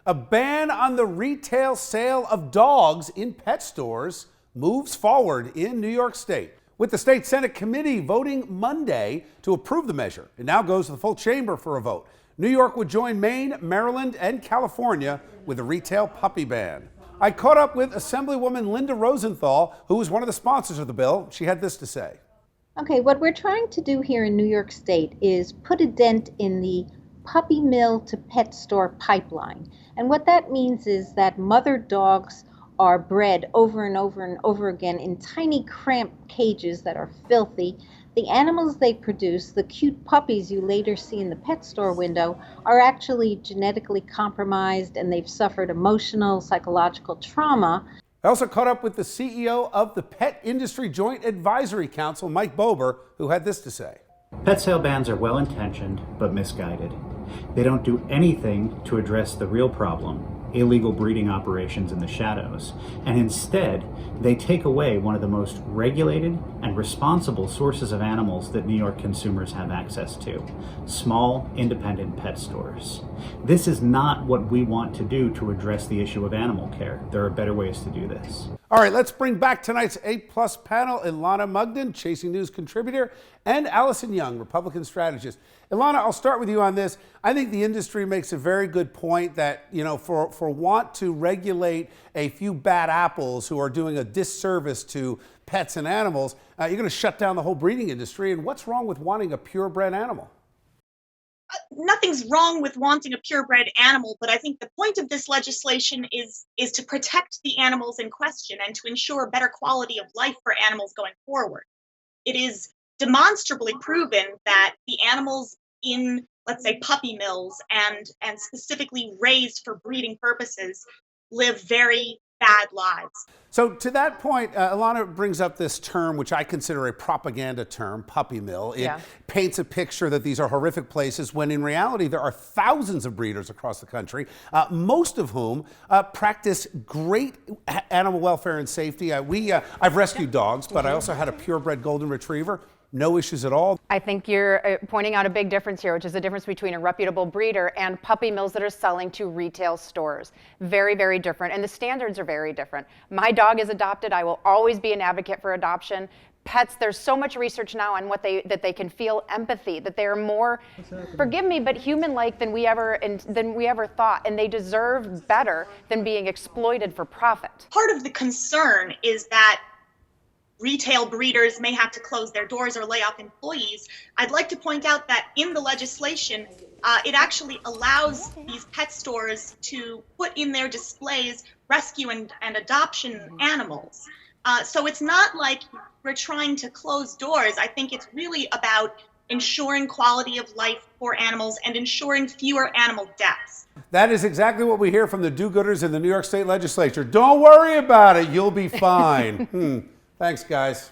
A ban on the retail sale of dogs in pet stores moves forward in New York State, with the state Senate committee voting Monday to approve the measure. It now goes to the full chamber for a vote. New York would join Maine, Maryland, and California with a retail puppy ban. I caught up with Assemblywoman Linda Rosenthal, who was one of the sponsors of the bill. She had this to say. Okay, what we're trying to do here in New York State is put a dent in the puppy mill to pet store pipeline. And what that means is that mother dogs are bred over and over and over again in tiny cramped cages that are filthy. The animals they produce, the cute puppies you later see in the pet store window, are actually genetically compromised and they've suffered emotional, psychological trauma. I also caught up with the CEO of the Pet Industry Joint Advisory Council, Mike Bober, who had this to say. Pet sale bans are well-intentioned but misguided. They don't do anything to address the real problem, illegal breeding operations in the shadows, and instead they take away one of the most regulated and responsible sources of animals that New York consumers have access to: small, independent pet stores. This is not what we want to do to address the issue of animal care. There are better ways to do this. All right, let's bring back tonight's A-plus panel: Ilana Mugden, Chasing News contributor, and Alison Young, Republican strategist. Ilana, I'll start with you on this. I think the industry makes a very good point that, for want to regulate a few bad apples who are doing a disservice to pets and animals, you're going to shut down the whole breeding industry. And what's wrong with wanting a purebred animal? Nothing's wrong with wanting a purebred animal, but I think the point of this legislation is to protect the animals in question and to ensure a better quality of life for animals going forward. It is demonstrably proven that the animals in, let's say, puppy mills and specifically raised for breeding purposes live very bad lives. So to that point, Ilana brings up this term, which I consider a propaganda term, puppy mill. It paints a picture that these are horrific places, when in reality there are thousands of breeders across the country, most of whom practice great animal welfare and safety. I've rescued dogs, but I also had a purebred golden retriever. No issues at all. I think you're pointing out a big difference here, which is the difference between a reputable breeder and puppy mills that are selling to retail stores. Very, very different. And the standards are very different. My dog is adopted. I will always be an advocate for adoption. Pets, there's so much research now on that they can feel empathy, that they are more, forgive me, but human-like than we ever thought, and they deserve better than being exploited for profit. Part of the concern is that retail breeders may have to close their doors or lay off employees. I'd like to point out that in the legislation, it actually allows these pet stores to put in their displays rescue and adoption animals. So it's not like we're trying to close doors. I think it's really about ensuring quality of life for animals and ensuring fewer animal deaths. That is exactly what we hear from the do-gooders in the New York State legislature. Don't worry about it. You'll be fine. Thanks, guys.